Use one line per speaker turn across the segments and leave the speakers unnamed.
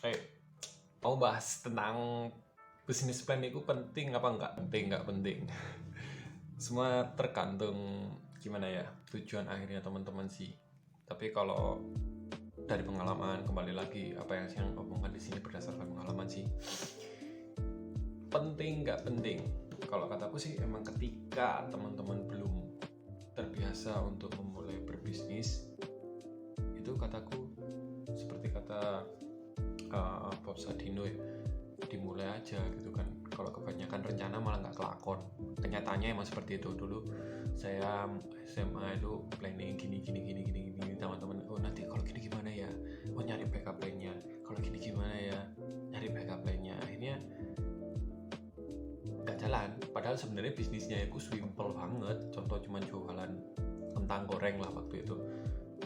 Eh, mau bahas tentang bisnis plan itu penting apa enggak? Penting nggak penting? Semua tergantung gimana ya tujuan akhirnya teman-teman sih. Tapi kalau dari pengalaman kembali lagi apa yang saya ngomongkan di sini berdasarkan pengalaman sih. Penting nggak penting? Kalau kataku sih emang ketika teman-teman belum terbiasa untuk memulai berbisnis, itu kataku seperti kata Bob Sadino ya, dimulai aja gitu kan. Kalau kebanyakan rencana malah nggak kelakon. Kenyataannya emang seperti itu. Dulu saya SMA itu planning gini teman-teman, oh nanti kalau gini gimana ya, oh nyari backup plan-nya, kalau gini gimana ya, nyari backup plan-nya. Akhirnya nggak jalan, padahal sebenarnya bisnisnya itu simple banget, contoh cuma jualan kentang goreng lah waktu itu.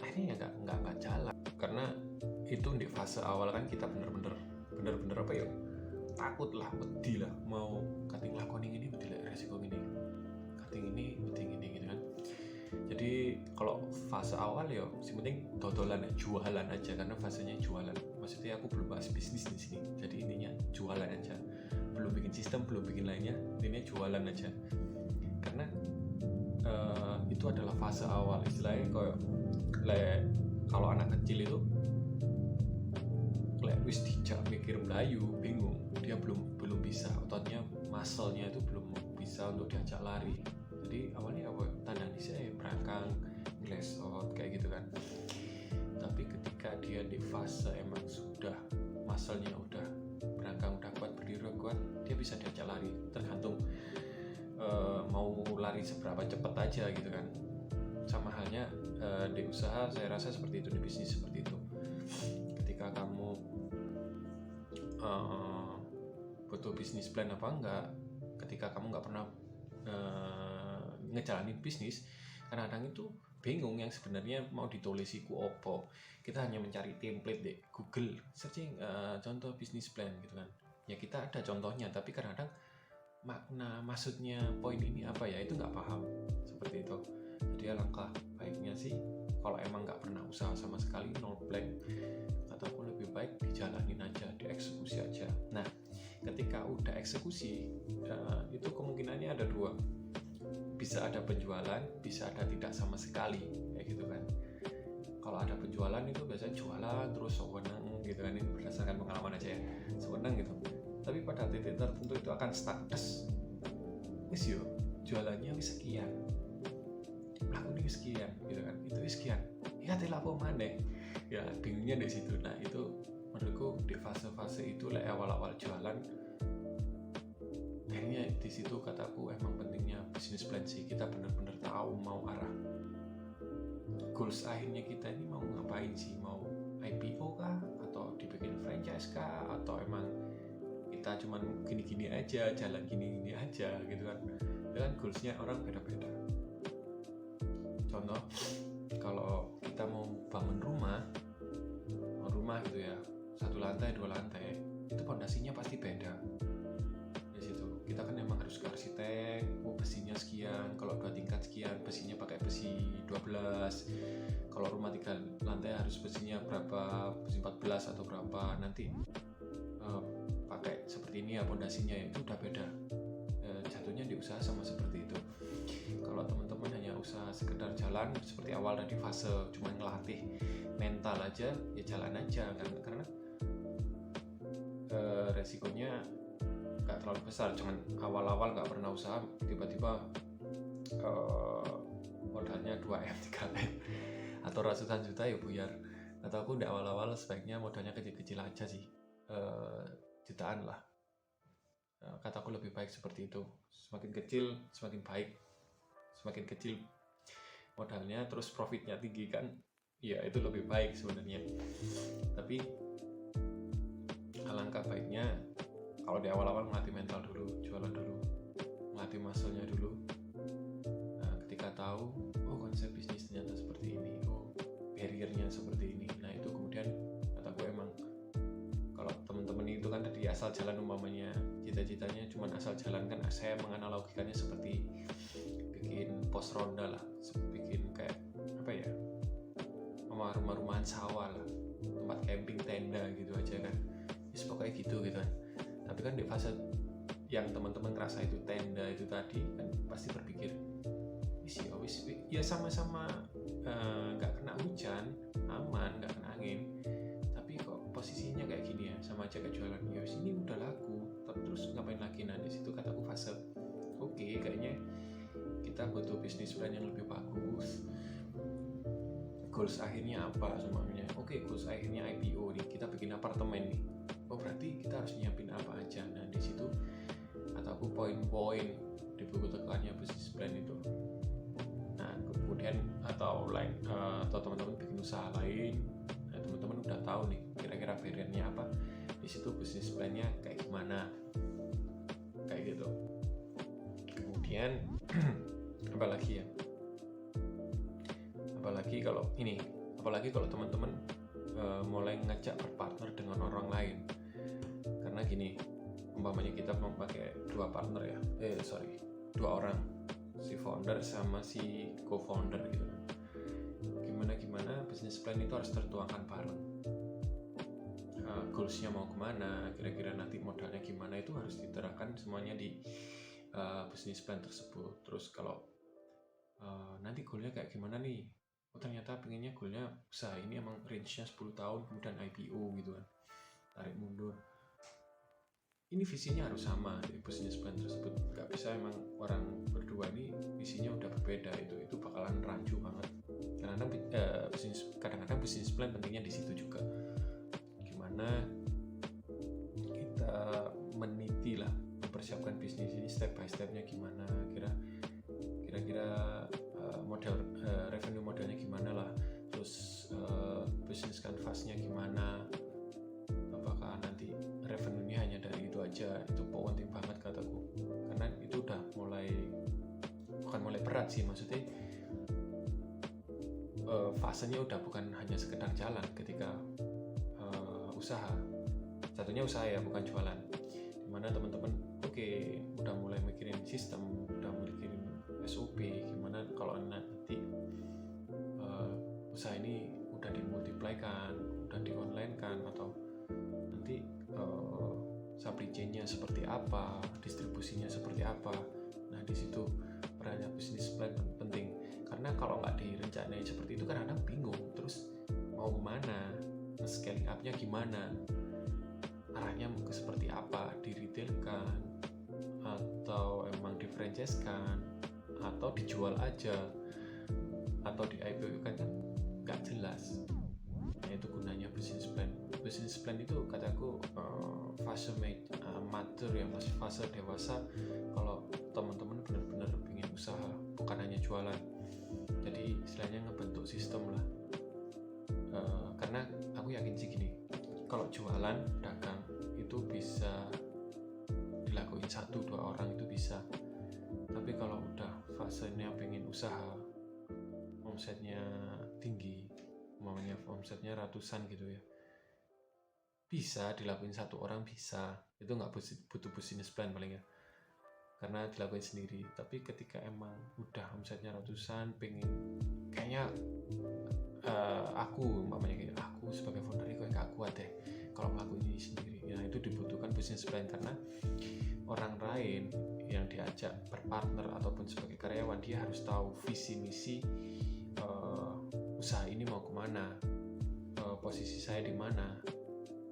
Akhirnya ya nggak jalan karena itu di fase awal kan kita bener-bener apa ya, takut lah, wedi lah, mau kating lakoning ini wedi lah, resiko ini kating ini gitu kan. Jadi kalau fase awal ya sing penting dodolan ya, jualan aja, karena fasenya jualan. Maksudnya aku belum bahas bisnis di sini, jadi intinya jualan aja, belum bikin sistem, belum bikin lainnya, intinya jualan aja. Karena itu adalah fase awal, istilahnya kalau anak kecil itu wis dijak mikir Melayu bingung, dia belum bisa, ototnya muscle-nya itu belum bisa untuk diajak lari. Jadi awalnya apa, tandang saya berangkang, ngelesot kayak gitu kan. Tapi ketika dia di fase emang sudah muscle-nya udah berangkang, udah kuat, berdiri kuat, dia bisa diajak lari, tergantung mau lari seberapa cepat aja gitu kan. Sama halnya di usaha, saya rasa seperti itu, di bisnis seperti itu. Ketika kamu butuh bisnis plan apa enggak, ketika kamu nggak pernah ngejalanin bisnis, kadang-kadang itu bingung yang sebenarnya mau ditulisiku opo. Kita hanya mencari template di Google, searching contoh bisnis plan gitu kan. Ya kita ada contohnya, tapi kadang-kadang makna maksudnya poin ini apa ya, itu nggak paham seperti itu. Jadi alangkah baiknya sih kalau emang nggak pernah usaha sama sekali, nol blank, ataupun lebih baik dijalanin aja, dieksekusi aja. Nah ketika udah eksekusi, itu kemungkinannya ada dua, bisa ada penjualan, bisa ada tidak sama sekali kayak gitu kan. Kalau ada penjualan itu biasanya jualan terus sewenang gitu kan, ini berdasarkan pengalaman aja ya, sewenang gitu. Tapi pada titik tertentu itu akan stuck, wis yo jualannya wis sekian, aku nih sekian gitu kan, itu sekian, ya telah apa mana ya, bingungnya di situ. Nah itu menurutku di fase-fase itu awal-awal jualan, akhirnya di situ kataku emang pentingnya bisnis plan sih. Kita benar-benar tahu mau arah goals akhirnya kita ini mau ngapain sih, mau IPO kah, atau dibikin franchise kah, atau emang kita cuman gini-gini aja, jalan gini-gini aja gitu kan. Dan goalsnya orang beda-beda. Contoh, kalau kita mau bangun rumah gitu ya, 1 lantai 2 lantai, itu pondasinya pasti beda. Di situ kita kan emang harus ke arsitek, besinya sekian, kalau 2 tingkat sekian, besinya pakai besi 12, kalau rumah 3 lantai harus besinya berapa, besi 14 atau berapa, nanti pakai seperti ini ya pondasinya, itu udah beda. Jatuhnya di usaha sama seperti itu. Kalau teman-teman hanya usaha sekedar jalan seperti awal tadi fase, cuma ngelatih mental aja, ya jalan aja kan, karena resikonya nggak terlalu besar. Cuman awal-awal nggak pernah usaha, tiba-tiba modalnya 2M 3M atau ratusan juta ya buyar. Atau aku di awal-awal sebaiknya modalnya kecil-kecil aja sih, jutaan lah. Kataku lebih baik seperti itu, semakin kecil semakin baik, semakin kecil modalnya terus profitnya tinggi kan, ya itu lebih baik sebenarnya. Tapi alangkah baiknya kalau di awal-awal melatih mental dulu, jualan dulu, melatih muscle-nya dulu. Nah, ketika tahu, oh konsep bisnis ternyata seperti ini, oh barrier-nya seperti ini, nah itu kemudian kataku emang kalau teman-teman itu kan tadi asal jalan, umpamanya cita-citanya cuma asal jalan kan, saya menganalogikannya seperti bikin pos ronda lah, bikin kayak apa ya, rumah-rumahan sawah lah, tempat camping tenda gitu aja kan. kayak gitu kan. Tapi kan di fase yang teman-teman ngerasa itu tenda itu tadi kan pasti berpikir ya sama-sama nggak kena hujan, aman, nggak kena angin, tapi kok posisinya kayak gini ya, sama aja kayak jualan. Ya ini udah laku, terus ngapain lagi? Nah di situ kataku fase oke, kayaknya kita butuh bisnis plan yang lebih bagus. Goals akhirnya apa semuanya? Oke, goals akhirnya IPO nih, kita bikin apartemen nih. Oh berarti kita harus nyiapin apa aja. Nah di situ kataku poin-poin di buku tekannya bisnis plan itu. Nah kemudian atau teman-teman bikin usaha lain, nah, teman-teman udah tahu nih kira-kira variannya apa. Di situ bisnis plan-nya kayak gimana, kayak gitu. Kemudian apalagi kalau teman-teman mulai ngajak berpartner dengan orang lain. Karena gini, umpamanya kita mau pakai dua orang, si founder sama si co-founder gitu. Gimana bisnis plan itu harus tertuangkan bareng. Goalsnya mau kemana, kira-kira nanti modalnya gimana, itu harus diterapkan semuanya di bisnis plan tersebut. Terus kalau nanti goalnya kayak gimana nih, ternyata pengennya goalnya usaha ini emang range-nya 10 tahun kemudian IPO gitu kan, tarik mundur. Ini visinya harus sama di bisnis plan tersebut. Gak bisa emang orang berdua ini visinya udah berbeda, itu bakalan rancu banget. Kadang-kadang bisnis plan pentingnya di situ juga. Gimana kita meniti lah, mempersiapkan bisnis ini step by stepnya gimana, kira-kira model revenue modelnya gimana lah, terus bisnis canvasnya gimana, apakah nanti revenue-nya hanya dari itu aja. Itu penting banget kataku, karena itu udah bukan mulai berat sih, maksudnya fasenya udah bukan hanya sekedar jalan ketika usaha, satunya usaha ya, bukan jualan. Dimana teman-teman udah mulai mikirin sistem, udah mikirin SOP, gimana kalau nanti usaha ini udah dimultiply-kan, udah di-online kan, atau nanti supply chain-nya seperti apa, distribusinya seperti apa. Nah di situ perannya bisnis plan penting, karena kalau nggak direncanain seperti itu kan kadang bingung, terus mau kemana, scaling up-nya gimana, arahnya mau ke seperti apa, di-retail-kan atau emang di-franchise-kan atau dijual aja atau di IPO kan nggak jelas. Nah itu gunanya bisnis plan. Bisnis plan itu kataku fase mature ya, masih fase dewasa kalau teman-teman benar-benar ingin usaha, bukan hanya jualan. Jadi istilahnya ngebentuk sistem lah. Karena aku yakin sih gini, kalau jualan, dagang itu bisa dilakuin 1-2 orang itu bisa. Tapi kalau udah fasenya pengen usaha, omsetnya tinggi, namanya omsetnya ratusan gitu ya, bisa dilakuin 1 orang, bisa. Itu nggak butuh bisnis plan paling ya, karena dilakuin sendiri. Tapi ketika emang udah omsetnya ratusan, pengen kayaknya aku sebagai founder ini kayak gak kuat deh kalau ngelakuin ini sendiri. Nah itu dibutuhkan bisnis plan, karena orang lain yang diajak berpartner ataupun sebagai karyawan, dia harus tahu visi misi usaha ini mau kemana, posisi saya di mana,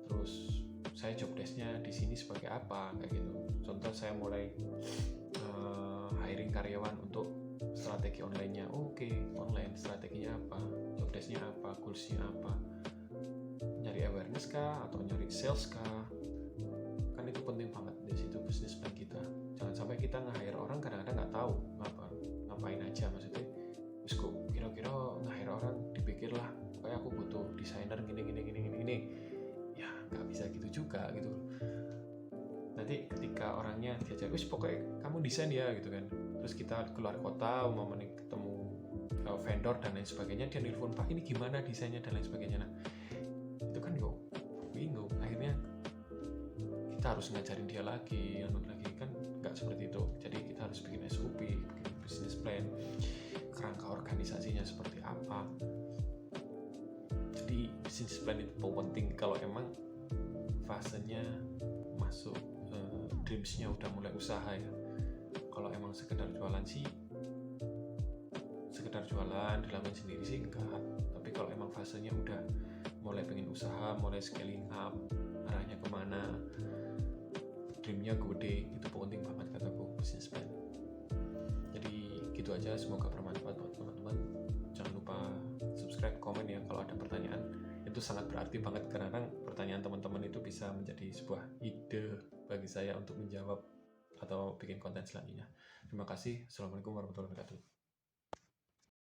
terus saya job desk-nya di sini sebagai apa, kayak gitu. Contoh saya mulai hiring karyawan untuk strategi online-nya. Online strateginya apa, job desk-nya apa, goals-nya apa, nyari awareness kah atau nyari sales kah, kan itu penting banget di situ bisnis plan kita. Jangan sampai kita nge-hire orang kadang-kadang nggak tahu ngapain aja, maksudnya terus kok kira-kira nge-hire orang dipikir lah kayak aku butuh desainer gini, ya nggak bisa gitu juga gitu. Nanti ketika orangnya diajak, pokoknya kamu desain ya gitu kan, terus kita keluar kota mau ketemu vendor dan lain sebagainya, dia nelfon, Pak ini gimana desainnya dan lain sebagainya. Nah itu kan bingung, akhirnya kita harus ngajarin dia lagi kan nggak seperti itu. Jadi kita harus bikin SOP, bikin business plan, kerangka organisasinya seperti apa. Jadi business plan itu penting kalau emang fasenya masuk dreamsnya udah mulai usaha ya. Kalau emang sekedar jualan sih, sekedar jualan dilakukan sendiri sih enggak. Tapi kalau emang fasenya udah mulai pengen usaha, mulai scaling up, arahnya kemana, dreamnya gede, itu penting banget kataku business plan. Jadi gitu aja, semoga bermanfaat buat teman-teman. Jangan lupa subscribe, komen ya kalau ada pertanyaan. Itu sangat berarti banget karena pertanyaan teman-teman itu bisa menjadi sebuah ide bagi saya untuk menjawab atau bikin konten selanjutnya. Terima kasih. Assalamualaikum warahmatullahi wabarakatuh.